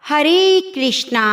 हरे कृष्णा।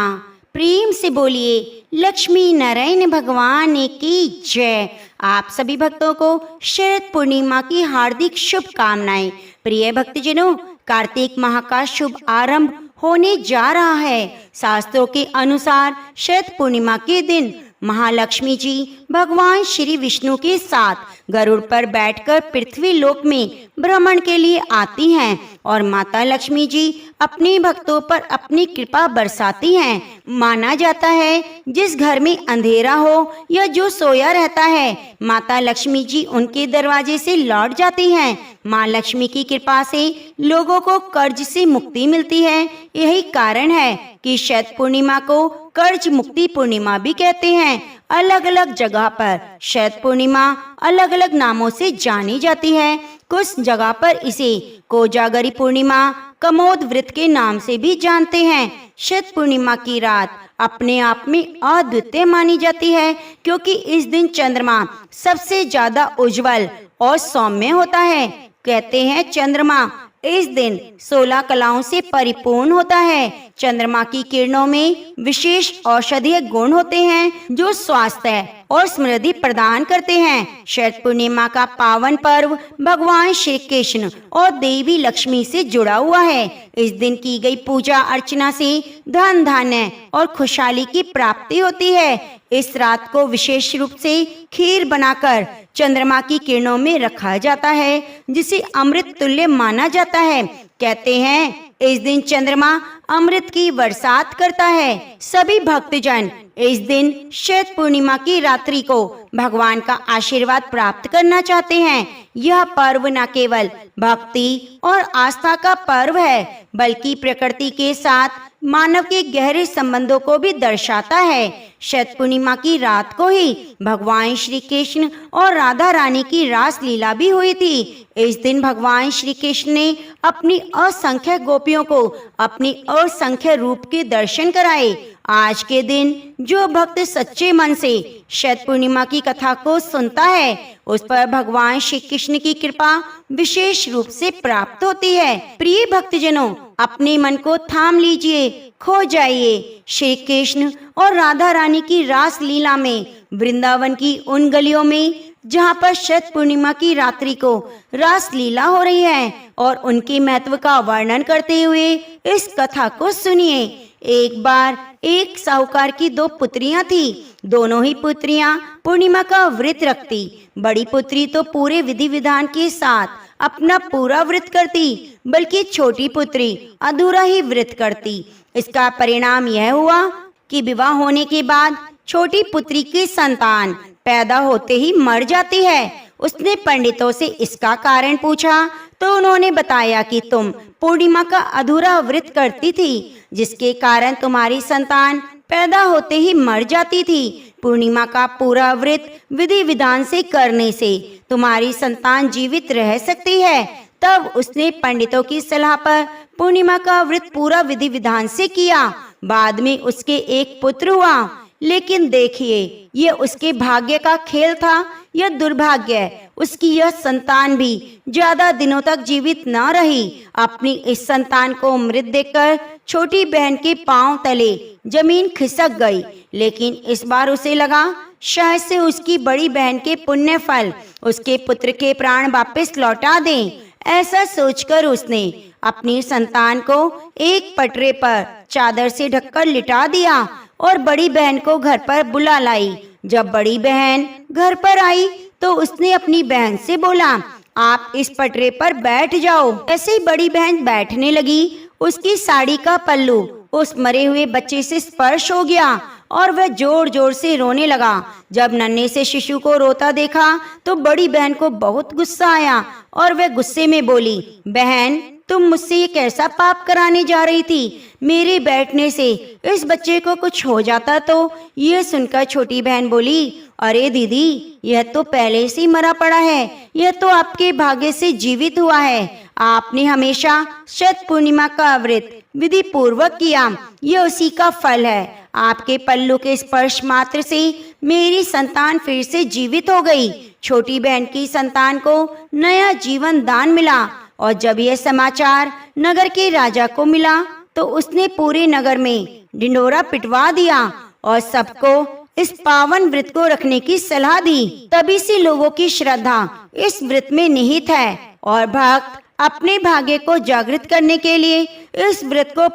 प्रेम से बोलिए लक्ष्मी नारायण भगवान की जय। आप सभी भक्तों को शरद पूर्णिमा की हार्दिक शुभकामनाएं। प्रिय भक्तजनों, कार्तिक माह का शुभ आरंभ होने जा रहा है। शास्त्रों के अनुसार शरद पूर्णिमा के दिन महालक्ष्मी जी भगवान श्री विष्णु के साथ गरुड़ पर बैठकर पृथ्वी लोक में भ्रमण के लिए आती हैं और माता लक्ष्मी जी अपने भक्तों पर अपनी कृपा बरसाती हैं। माना जाता है जिस घर में अंधेरा हो या जो सोया रहता है, माता लक्ष्मी जी उनके दरवाजे से लौट जाती हैं। माँ लक्ष्मी की कृपा से लोगों को कर्ज से मुक्ति मिलती है। यही कारण है कि शरद पूर्णिमा को कर्ज मुक्ति पूर्णिमा भी कहते हैं। अलग अलग जगह पर शरद पूर्णिमा अलग अलग नामों से जानी जाती है। कुछ जगह पर इसे कोजागरी पूर्णिमा, कमोद व्रत के नाम से भी जानते हैं। शरद पूर्णिमा की रात अपने आप में अद्वितीय मानी जाती है, क्योंकि इस दिन चंद्रमा सबसे ज्यादा उज्जवल और सौम्य होता है। कहते हैं चंद्रमा इस दिन 16 कलाओं से परिपूर्ण होता है। चंद्रमा की किरणों में विशेष औषधीय गुण होते हैं जो स्वास्थ्य और समृद्धि प्रदान करते हैं। शरद पूर्णिमा का पावन पर्व भगवान श्री कृष्ण और देवी लक्ष्मी से जुड़ा हुआ है। इस दिन की गई पूजा अर्चना से धन धान्य और खुशहाली की प्राप्ति होती है। इस रात को विशेष रूप से खीर बनाकर चंद्रमा की किरणों में रखा जाता है, जिसे अमृत तुल्य माना जाता है। कहते हैं इस दिन चंद्रमा अमृत की बरसात करता है। सभी भक्तजन इस दिन शरद पूर्णिमा की रात्रि को भगवान का आशीर्वाद प्राप्त करना चाहते हैं। यह पर्व न केवल भक्ति और आस्था का पर्व है, बल्कि प्रकृति के साथ मानव के गहरे संबंधों को भी दर्शाता है। शरद पूर्णिमा की रात को ही भगवान श्री कृष्ण और राधा रानी की रास लीला भी हुई थी। इस दिन भगवान श्री कृष्ण ने अपनी असंख्य गोपियों को अपनी असंख्य रूप के दर्शन कराए। आज के दिन जो भक्त सच्चे मन से शरद पूर्णिमा की कथा को सुनता है, उस पर भगवान श्री कृष्ण की कृपा विशेष रूप से प्राप्त होती है। प्रिय भक्तजनों, अपने मन को थाम लीजिए, खो जाइए श्री कृष्ण और राधा रानी की रास लीला में। वृंदावन की उन गलियों में जहाँ पर शरद पूर्णिमा की रात्रि को रास लीला हो रही है, और उनके महत्व का वर्णन करते हुए इस कथा को सुनिए। एक बार एक साहूकार की 2 पुत्रियां थी। दोनों ही पुत्रियां पूर्णिमा का व्रत रखती। बड़ी पुत्री तो पूरे विधि विधान के साथ अपना पूरा व्रत करती, बल्कि छोटी पुत्री अधूरा ही व्रत करती। इसका परिणाम यह हुआ कि विवाह होने के बाद छोटी पुत्री की संतान पैदा होते ही मर जाती है। उसने पंडितों से इसका कारण पूछा तो उन्होंने बताया कि तुम पूर्णिमा का अधूरा व्रत करती थी, जिसके कारण तुम्हारी संतान पैदा होते ही मर जाती थी। पूर्णिमा का पूरा व्रत विधि विधान से करने से तुम्हारी संतान जीवित रह सकती है। तब उसने पंडितों की सलाह पर पूर्णिमा का व्रत पूरा विधि विधान से किया। बाद में उसके एक पुत्र हुआ, लेकिन देखिए ये उसके भाग्य का खेल था या दुर्भाग्य। उसकी यह संतान भी ज्यादा दिनों तक जीवित न रही। अपनी इस संतान को मृत देखकर छोटी बहन के पांव तले जमीन खिसक गई, लेकिन इस बार उसे लगा शायद से उसकी बड़ी बहन के पुण्य फल उसके पुत्र के प्राण वापस लौटा दें। ऐसा सोचकर उसने अपनी संतान को एक पटरे पर चादर से ढककर लिटा दिया और बड़ी बहन को घर पर बुला लाई। जब बड़ी बहन घर पर आई तो उसने अपनी बहन से बोला, आप इस पटरे पर बैठ जाओ। ऐसे ही बड़ी बहन बैठने लगी। उसकी साड़ी का पल्लू उस मरे हुए बच्चे से स्पर्श हो गया और वह जोर जोर से रोने लगा। जब नन्हे से शिशु को रोता देखा तो बड़ी बहन को बहुत गुस्सा आया और वह गुस्से में बोली, बहन तुम मुझसे ये कैसा पाप कराने जा रही थी? मेरे बैठने से इस बच्चे को कुछ हो जाता तो? यह सुनकर छोटी बहन बोली, अरे दीदी, यह तो पहले से ही मरा पड़ा है, यह तो आपके भाग्य से जीवित हुआ है। आपने हमेशा शरद पूर्णिमा का व्रत विधि पूर्वक किया, यह उसी का फल है। आपके पल्लू के स्पर्श मात्र से मेरी संतान फिर से जीवित हो गई। छोटी बहन की संतान को नया जीवन दान मिला, और जब यह समाचार नगर के राजा को मिला तो उसने पूरे नगर में ढिंढोरा पिटवा दिया और सबको इस पावन व्रत को रखने की सलाह दी। तभी से लोगों की श्रद्धा इस व्रत में निहित है और भक्त अपने भाग्य को जागृत करने के लिए इस व्रत को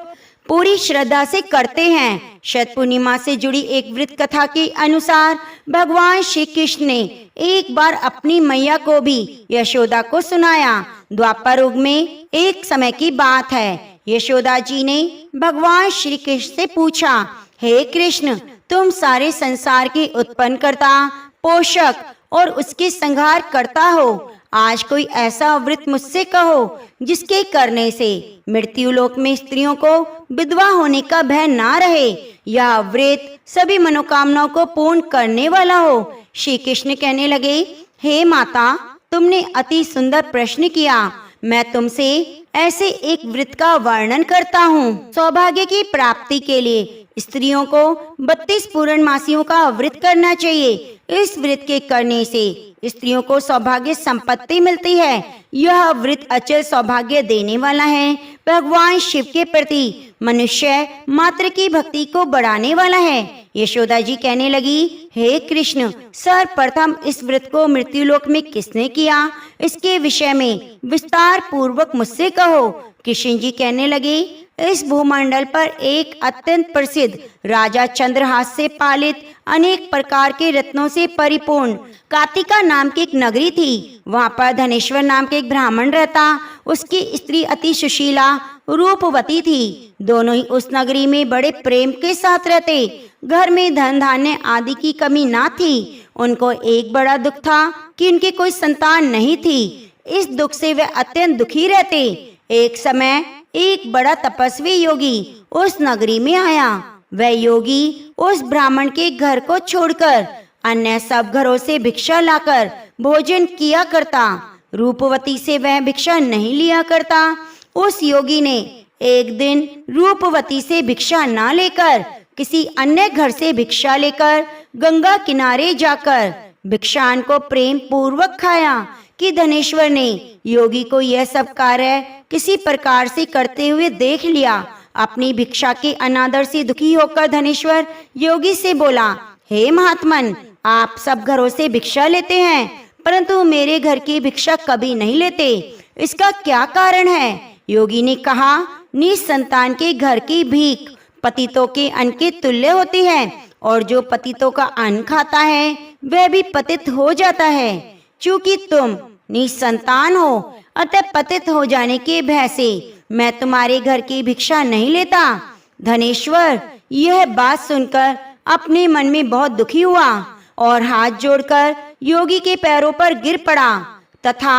पूरी श्रद्धा से करते हैं। शरद पूर्णिमा से जुड़ी एक व्रत कथा के अनुसार भगवान श्री कृष्ण ने एक बार अपनी मैया को भी यशोदा को सुनाया। द्वापर युग में एक समय की बात है। यशोदा जी ने भगवान श्री कृष्ण से पूछा, हे कृष्ण, तुम सारे संसार के उत्पन्न करता, पोषक और उसके संहार करता हो। आज कोई ऐसा व्रत मुझसे कहो जिसके करने से मृत्यु लोक में स्त्रियों को विधवा होने का भय ना रहे। यह व्रत सभी मनोकामनाओं को पूर्ण करने वाला हो। श्री कृष्ण कहने लगे, हे माता, तुमने अति सुंदर प्रश्न किया। मैं तुमसे ऐसे एक व्रत का वर्णन करता हूँ। सौभाग्य की प्राप्ति के लिए स्त्रियों को 32 पूर्णमासियों का व्रत करना चाहिए। इस व्रत के करने से स्त्रियों को सौभाग्य संपत्ति मिलती है। यह व्रत अचल सौभाग्य देने वाला है। भगवान शिव के प्रति मनुष्य मात्र की भक्ति को बढ़ाने वाला है। यशोदा जी कहने लगी, हे कृष्ण, सर्वप्रथम इस व्रत को मृत्युलोक में किसने किया, इसके विषय में विस्तार पूर्वक मुझसे कहो। कृष्ण जी कहने लगे, इस भूमंडल पर एक अत्यंत प्रसिद्ध राजा चंद्रहास से पालित अनेक प्रकार के रत्नों से परिपूर्ण कातिका नाम की एक नगरी थी। वहाँ पर धनेश्वर नाम के एक ब्राह्मण रहता। उसकी स्त्री अति सुशीला रूपवती थी। दोनों ही उस नगरी में बड़े प्रेम के साथ रहते। घर में धन धान्य आदि की कमी ना थी। उनको एक बड़ा दुख था कि उनकी कोई संतान नहीं थी। इस दुख से वे अत्यंत दुखी रहते। एक समय एक बड़ा तपस्वी योगी उस नगरी में आया। वह योगी उस ब्राह्मण के घर को छोड़कर अन्य सब घरों से भिक्षा लाकर भोजन किया करता। रूपवती से वह भिक्षा नहीं लिया करता। उस योगी ने एक दिन रूपवती से भिक्षा ना लेकर किसी अन्य घर से भिक्षा लेकर गंगा किनारे जाकर भिक्षान को प्रेम पूर्वक खाया कि धनेश्वर ने योगी को यह सब कार्य किसी प्रकार से करते हुए देख लिया। अपनी भिक्षा के अनादर से दुखी होकर धनेश्वर योगी से बोला, हे महात्मन, आप सब घरों से भिक्षा लेते हैं परंतु मेरे घर की भिक्षा कभी नहीं लेते, इसका क्या कारण है? योगी ने कहा, निसंतान के घर की भीख पतितों के अन्न के तुल्य होती है और जो पतितों का अन्न खाता है वह भी पतित हो जाता है। चूंकि तुम निसंतान हो अतः पतित हो जाने के भय से मैं तुम्हारे घर की भिक्षा नहीं लेता। धनेश्वर यह बात सुनकर अपने मन में बहुत दुखी हुआ और हाथ जोड़कर योगी के पैरों पर गिर पड़ा तथा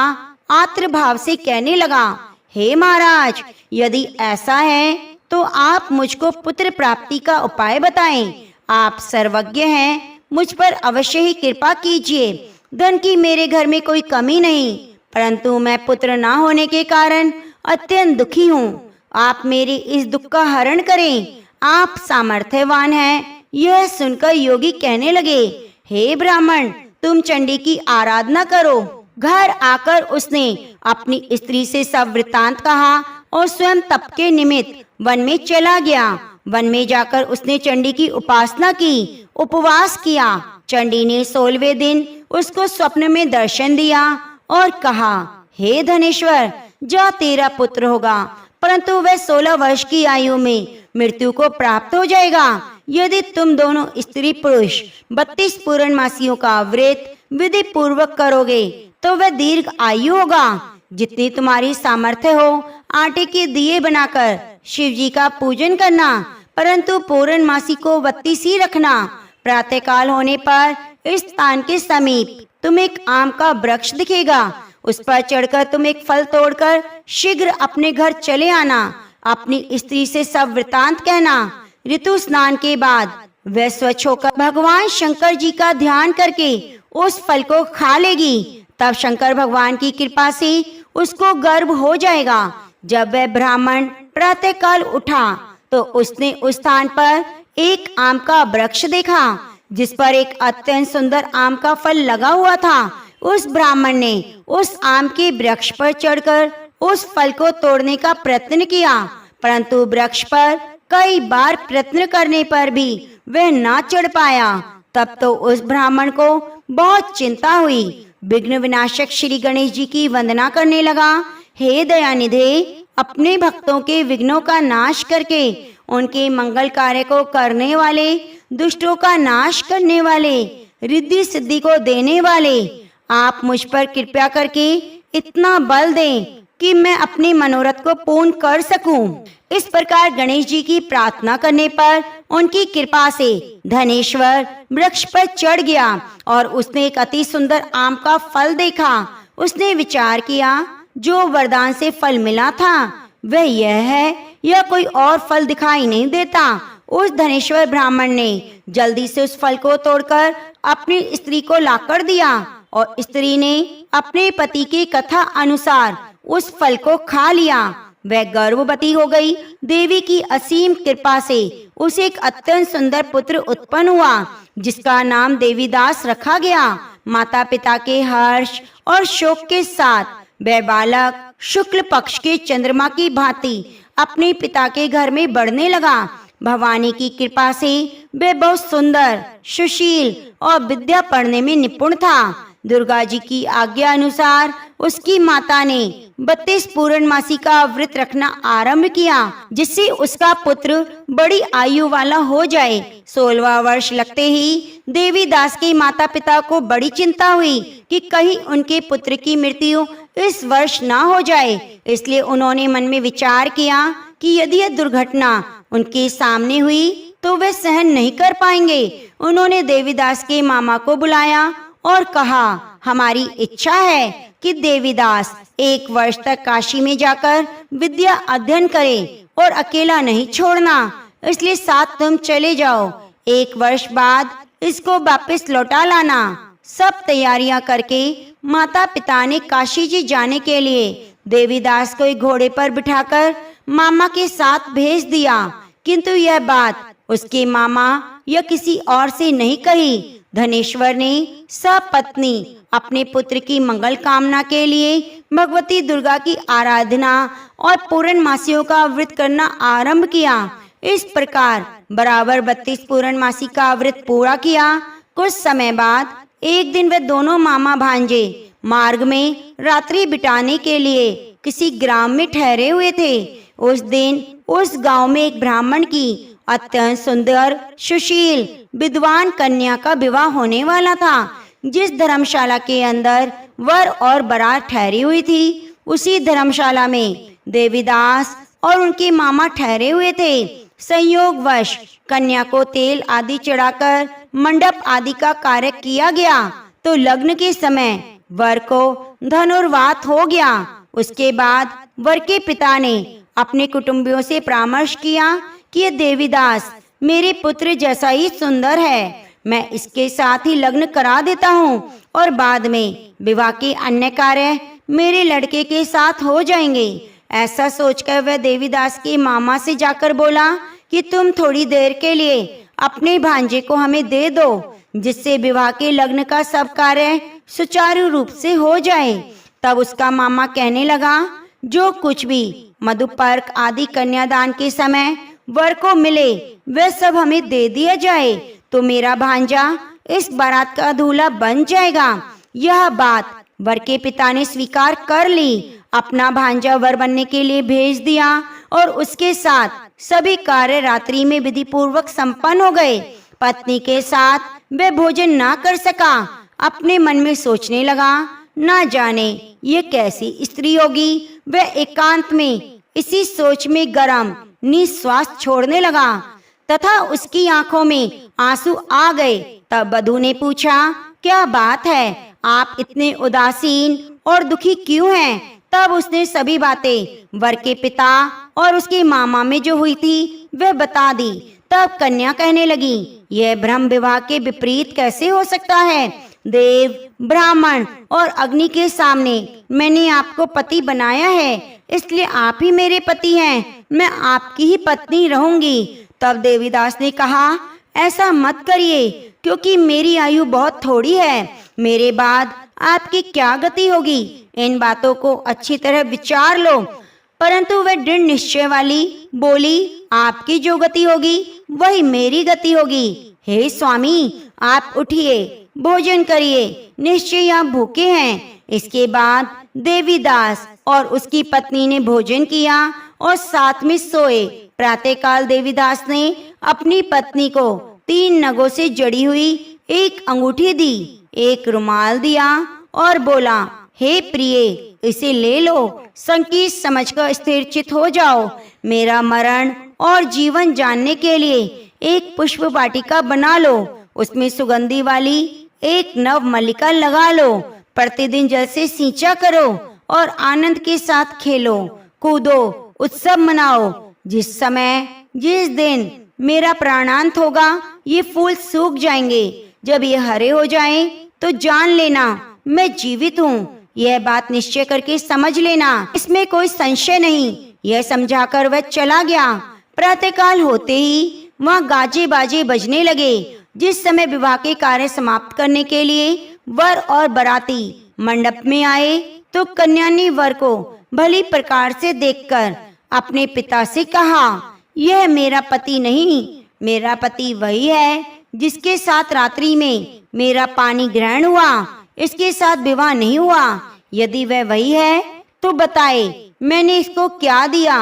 आर्द्र भाव से कहने लगा, हे महाराज, यदि ऐसा है तो आप मुझको पुत्र प्राप्ति का उपाय बताएं। आप सर्वज्ञ हैं, मुझ पर अवश्य ही कृपा कीजिए। धन की मेरे घर में कोई कमी नहीं परंतु मैं पुत्र ना होने के कारण अत्यंत दुखी हूँ। आप मेरे इस दुख का हरण करें, आप सामर्थ्यवान हैं। यह सुनकर योगी कहने लगे, हे ब्राह्मण, तुम चंडी की आराधना करो। घर आकर उसने अपनी स्त्री से सब वृत्तांत कहा और स्वयं तप के निमित्त वन में चला गया। वन में जाकर उसने चंडी की उपासना की, उपवास किया। चंडी ने 16वें दिन उसको स्वप्न में दर्शन दिया और कहा, हे धनेश्वर, जा तेरा पुत्र होगा परंतु वह 16 वर्ष की आयु में मृत्यु को प्राप्त हो जाएगा। यदि तुम दोनों स्त्री पुरुष 32 पूर्णमासियों का व्रत विधि पूर्वक करोगे तो वह दीर्घ आयु होगा। जितनी तुम्हारी सामर्थ्य हो आटे के दिए बनाकर शिव जी का पूजन करना, परंतु पूर्णमासी को 32 ही रखना। प्रातःकाल होने पर इस स्थान के समीप तुम एक आम का वृक्ष दिखेगा। उस पर चढ़कर तुम एक फल तोड़कर शीघ्र अपने घर चले आना। अपनी स्त्री से सब वृतांत कहना। ऋतु स्नान के बाद वह स्वच्छ होकर भगवान शंकर जी का ध्यान करके उस फल को खा लेगी। तब शंकर भगवान की कृपा से उसको गर्भ हो जाएगा। जब वह ब्राह्मण प्रातःकाल उठा तो उसने उस स्थान पर एक आम का वृक्ष देखा जिस पर एक अत्यंत सुंदर आम का फल लगा हुआ था। उस ब्राह्मण ने उस आम के वृक्ष पर चढ़कर उस फल को तोड़ने का प्रयत्न किया परंतु वृक्ष पर कई बार प्रयत्न करने पर भी वह ना चढ़ पाया। तब तो उस ब्राह्मण को बहुत चिंता हुई। विघ्न विनाशक श्री गणेश जी की वंदना करने लगा। हे दयानिधे, अपने भक्तों के विघ्नों का नाश करके उनके मंगल कार्य को करने वाले, दुष्टों का नाश करने वाले, रिद्धि सिद्धि को देने वाले, आप मुझ पर कृपा करके इतना बल दें कि मैं अपने मनोरथ को पूर्ण कर सकूं। इस प्रकार गणेश जी की प्रार्थना करने पर उनकी कृपा से धनेश्वर वृक्ष पर चढ़ गया और उसने एक अति सुंदर आम का फल देखा। उसने विचार किया, जो वरदान से फल मिला था वह यह है, यह कोई और फल दिखाई नहीं देता। उस धनेश्वर ब्राह्मण ने जल्दी से उस फल को तोड़कर अपनी स्त्री को लाकर दिया और स्त्री ने अपने पति की कथा अनुसार उस फल को खा लिया। वह गर्भवती हो गई। देवी की असीम कृपा से उसे एक अत्यंत सुंदर पुत्र उत्पन्न हुआ, जिसका नाम देवीदास रखा गया। माता पिता के हर्ष और शोक के साथ वह बालक शुक्ल पक्ष के चंद्रमा की भांति अपने पिता के घर में बढ़ने लगा। भवानी की कृपा से वह बहुत सुंदर, सुशील और विद्या पढ़ने में निपुण था। दुर्गा जी की आज्ञा अनुसार उसकी माता ने 32 पूर्णमासी का व्रत रखना आरंभ किया, जिससे उसका पुत्र बड़ी आयु वाला हो जाए। 16वां वर्ष लगते ही देवीदास के माता पिता को बड़ी चिंता हुई कि कहीं उनके पुत्र की मृत्यु इस वर्ष ना हो जाए। इसलिए उन्होंने मन में विचार किया कि यदि यह दुर्घटना उनके सामने हुई तो वे सहन नहीं कर पाएंगे। उन्होंने देवीदास के मामा को बुलाया और कहा, हमारी इच्छा है कि देवीदास 1 वर्ष तक काशी में जाकर विद्या अध्ययन करे और अकेला नहीं छोड़ना, इसलिए साथ तुम चले जाओ। 1 वर्ष बाद इसको वापस लौटा लाना। सब तैयारियां करके माता पिता ने काशी जी जाने के लिए देवीदास को एक घोड़े पर बिठाकर मामा के साथ भेज दिया, किंतु यह बात उसके मामा या किसी और से नहीं कही। धनेश्वर ने सपत्नी अपने पुत्र की मंगल कामना के लिए भगवती दुर्गा की आराधना और पूर्णमासियों का व्रत करना आरंभ किया। इस प्रकार बराबर 32 पूर्णमासी का व्रत पूरा किया। कुछ समय बाद एक दिन वे दोनों मामा भांजे मार्ग में रात्रि बिताने के लिए किसी ग्राम में ठहरे हुए थे। उस दिन उस गांव में एक ब्राह्मण की अत्यंत सुंदर, सुशील, विद्वान कन्या का विवाह होने वाला था। जिस धर्मशाला के अंदर वर और बारात ठहरी हुई थी, उसी धर्मशाला में देवीदास और उनके मामा ठहरे हुए थे। संयोगवश कन्या को तेल आदि चढ़ाकर मंडप आदि का कार्य किया गया, तो लग्न के समय वर को धनुर्वात हो गया। उसके बाद वर के पिता ने अपने कुटुंबियों से परामर्श किया कि ये देवीदास मेरे पुत्र जैसा ही सुंदर है, मैं इसके साथ ही लग्न करा देता हूँ और बाद में विवाह के अन्य कार्य मेरे लड़के के साथ हो जाएंगे। ऐसा सोचकर वह देवीदास के मामा से जाकर बोला कि तुम थोड़ी देर के लिए अपने भांजे को हमें दे दो, जिससे विवाह के लग्न का सब कार्य सुचारू रूप से हो जाए। तब उसका मामा कहने लगा, जो कुछ भी मधुपर्क आदि कन्यादान के समय वर को मिले वह सब हमें दे दिया जाए, तो मेरा भांजा इस बारात का दूल्हा बन जाएगा। यह बात वर के पिता ने स्वीकार कर ली। अपना भांजा वर बनने के लिए भेज दिया और उसके साथ सभी कार्य रात्रि में विधि पूर्वक संपन्न हो गए। पत्नी के साथ वह भोजन ना कर सका। अपने मन में सोचने लगा, ना जाने ये कैसी स्त्री होगी। वह एकांत में इसी सोच में गरम निश्वास छोड़ने लगा तथा उसकी आंखों में आंसू आ गए। तब वधू ने पूछा, क्या बात है, आप इतने उदासीन और दुखी क्यों हैं? तब उसने सभी बातें वर के पिता और उसके मामा में जो हुई थी वह बता दी। तब कन्या कहने लगी, यह ब्रह्म विवाह के विपरीत कैसे हो सकता है? देव, ब्राह्मण और अग्नि के सामने मैंने आपको पति बनाया है, इसलिए आप ही मेरे पति हैं। मैं आपकी ही पत्नी रहूंगी। तब देवीदास ने कहा, ऐसा मत करिए, क्योंकि मेरी आयु बहुत थोड़ी है। मेरे बाद आपकी क्या गति होगी? इन बातों को अच्छी तरह विचार लो। परंतु वह दृढ़ निश्चय वाली बोली, आपकी जो गति होगी वही मेरी गति होगी। हे स्वामी, आप उठिए, भोजन करिए, निश्चय आप भूखे हैं। इसके बाद देवीदास और उसकी पत्नी ने भोजन किया और साथ में सोए। प्रातःकाल देवीदास ने अपनी पत्नी को 3 नगों से जड़ी हुई एक अंगूठी दी, एक रुमाल दिया और बोला, हे प्रिय, इसे ले लो, संकीर्ष समझकर स्थिरचित हो जाओ। मेरा मरण और जीवन जानने के लिए एक पुष्प वाटिका बना लो, उसमें सुगंधी वाली एक नव मल्लिका लगा लो। प्रतिदिन जल से सींचा करो और आनंद के साथ खेलो, कूदो, उत्सव मनाओ। जिस समय जिस दिन मेरा प्राणांत होगा, ये फूल सूख जाएंगे। जब ये हरे हो जाएं, तो जान लेना मैं जीवित हूँ। यह बात निश्चय करके समझ लेना, इसमें कोई संशय नहीं। यह समझाकर वह चला गया। प्रातःकाल होते ही वहाँ गाजे बाजे बजने लगे। जिस समय विवाह के कार्य समाप्त करने के लिए वर और बराती मंडप में आए, तो कन्या ने वर को भली प्रकार से देखकर अपने पिता से कहा, यह मेरा पति नहीं, मेरा पति वही है जिसके साथ रात्रि में मेरा पानी ग्रहण हुआ। इसके साथ विवाह नहीं हुआ। यदि वह वही है तो बताए, मैंने इसको क्या दिया।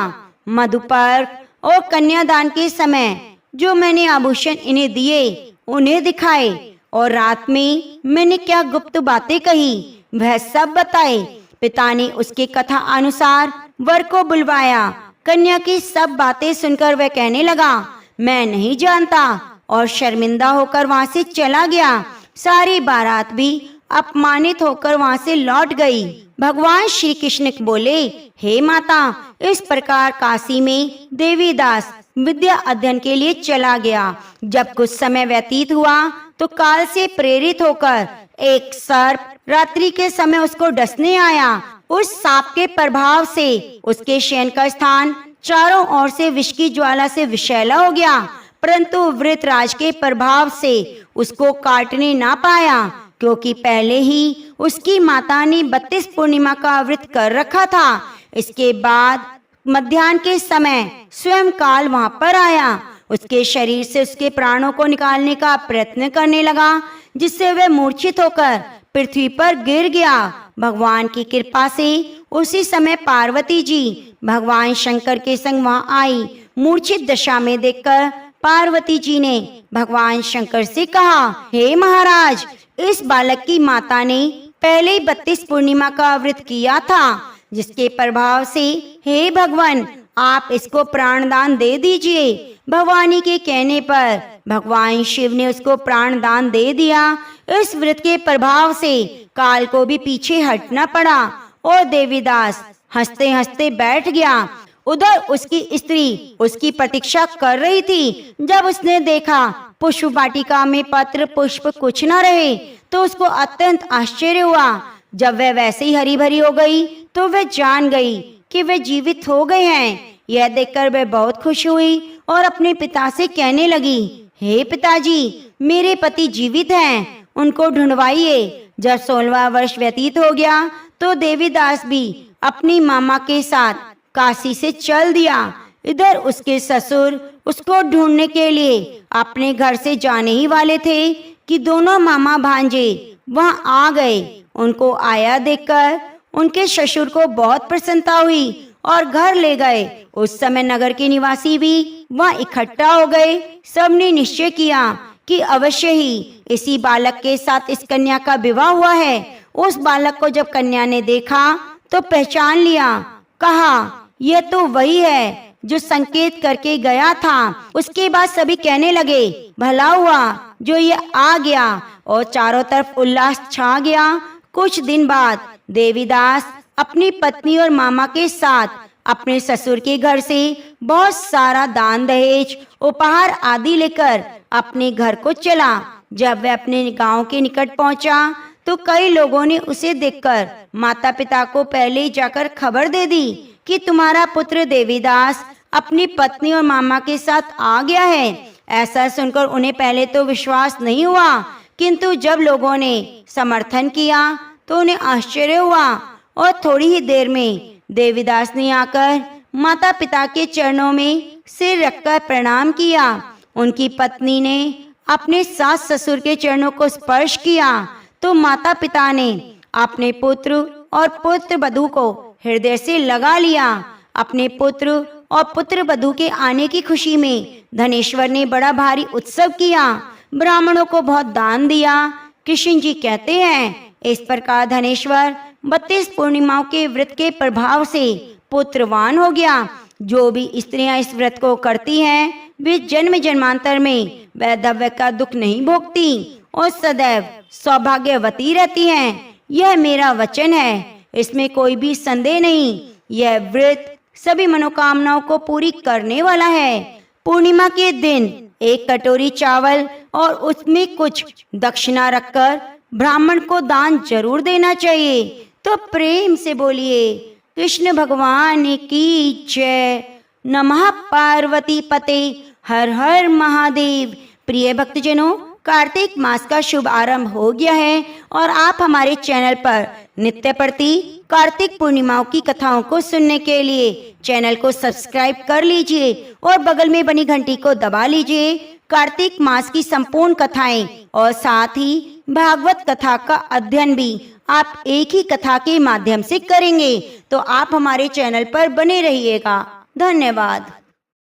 मधुपर्क और कन्यादान के समय जो मैंने आभूषण इन्हें दिए, उन्हें दिखाए, और रात में मैंने क्या गुप्त बातें कही, वह सब बताए। पिता ने उसके कथा अनुसार वर को बुलवाया। कन्या की सब बातें सुनकर वह कहने लगा, मैं नहीं जानता, और शर्मिंदा होकर वहां से चला गया। सारी बारात भी अपमानित होकर वहां से लौट गई। भगवान श्री कृष्ण बोले, हे माता, इस प्रकार काशी में देवीदास विद्या अध्ययन के लिए चला गया। जब कुछ समय व्यतीत हुआ, तो काल से प्रेरित होकर एक सर्प रात्रि के समय उसको डसने आया। उस सांप के प्रभाव से उसके शयन का स्थान चारों ओर से विष की ज्वाला से विषैला हो गया, परंतु वृतराज के प्रभाव से उसको काटने ना पाया, क्योंकि पहले ही उसकी माता ने 32 पूर्णिमा का व्रत कर रखा था। इसके बाद मध्याह्न के समय स्वयं काल वहां पर आया। उसके शरीर से उसके प्राणों को निकालने का प्रयत्न करने लगा, जिससे वह मूर्छित होकर पृथ्वी पर गिर गया। भगवान की कृपा से उसी समय पार्वती जी भगवान शंकर के संग वहां आई। मूर्छित दशा में देखकर पार्वती जी ने भगवान शंकर से कहा, हे महाराज, इस बालक की माता ने पहले ही 32 पूर्णिमा का व्रत किया था, जिसके प्रभाव से हे भगवान, आप इसको प्राणदान दे दीजिए। भवानी के कहने पर भगवान शिव ने उसको प्राणदान दे दिया। इस व्रत के प्रभाव से काल को भी पीछे हटना पड़ा और देवीदास हंसते हंसते बैठ गया। उधर उसकी स्त्री उसकी प्रतीक्षा कर रही थी। जब उसने देखा पुष्प वाटिका में पत्र पुष्प कुछ न रहे, तो उसको अत्यंत आश्चर्य हुआ। जब वह वैसे ही हरी भरी हो गई, तो वह जान गई कि वे जीवित हो गए हैं। यह देखकर वह बहुत खुश हुई और अपने पिता से कहने लगी, हे पिताजी, मेरे पति जीवित हैं, उनको ढूंढवाइए। जब 16वां वर्ष व्यतीत हो गया, तो देवीदास भी अपनी मामा के साथ काशी से चल दिया। इधर उसके ससुर उसको ढूंढने के लिए अपने घर से जाने ही वाले थे कि दोनों मामा भांजे वहां आ गए। उनको आया देखकर उनके ससुर को बहुत प्रसन्नता हुई और घर ले गए। उस समय नगर के निवासी भी वहां इकट्ठा हो गए। सबने निश्चय किया कि अवश्य ही इसी बालक के साथ इस कन्या का विवाह हुआ है। उस बालक को जब कन्या ने देखा तो पहचान लिया। कहा, यह तो वही है जो संकेत करके गया था। उसके बाद सभी कहने लगे, भला हुआ जो ये आ गया, और चारों तरफ उल्लास छा गया। कुछ दिन बाद देवीदास अपनी पत्नी और मामा के साथ अपने ससुर के घर से बहुत सारा दान दहेज उपहार आदि लेकर अपने घर को चला। जब वह अपने गांव के निकट पहुंचा, तो कई लोगों ने उसे देखकर माता पिता को पहले ही जाकर खबर दे दी कि तुम्हारा पुत्र देवीदास अपनी पत्नी और मामा के साथ आ गया है। ऐसा सुनकर उन्हें पहले तो विश्वास नहीं हुआ, किंतु जब लोगों ने समर्थन किया तो उन्हें आश्चर्य हुआ और थोड़ी ही देर में देवीदास ने आकर माता पिता के चरणों में सिर रखकर प्रणाम किया। उनकी पत्नी ने अपने सास ससुर के चरणों को स्पर्श किया तो माता पिता ने अपने पुत्र और पुत्र वधू को हृदय से लगा लिया। अपने पुत्र और पुत्र वधू के आने की खुशी में धनेश्वर ने बड़ा भारी उत्सव किया, ब्राह्मणों को बहुत दान दिया। कृष्ण जी कहते हैं, इस प्रकार धनेश्वर 32 पूर्णिमाओं के व्रत के प्रभाव से पुत्रवान हो गया। जो भी स्त्रियां इस व्रत को करती हैं वे जन्म जन्मांतर में वैधव्य का दुख नहीं भोगती और सदैव सौभाग्यवती रहती हैं। यह मेरा वचन है, इसमें कोई भी संदेह नहीं। यह व्रत सभी मनोकामनाओं को पूरी करने वाला है। पूर्णिमा के दिन एक कटोरी चावल और उसमें कुछ दक्षिणा रखकर ब्राह्मण को दान जरूर देना चाहिए। तो प्रेम से बोलिए कृष्ण भगवान की जय। नमः पार्वती पते, हर हर महादेव। प्रिय भक्तजनों, कार्तिक मास का शुभ आरंभ हो गया है और आप हमारे चैनल पर नित्य प्रति कार्तिक पूर्णिमाओं की कथाओं को सुनने के लिए चैनल को सब्सक्राइब कर लीजिए और बगल में बनी घंटी को दबा लीजिए। कार्तिक मास की संपूर्ण कथाएं और साथ ही भागवत कथा का अध्ययन भी आप एक ही कथा के माध्यम से करेंगे। तो आप हमारे चैनल पर बने रहिएगा। धन्यवाद।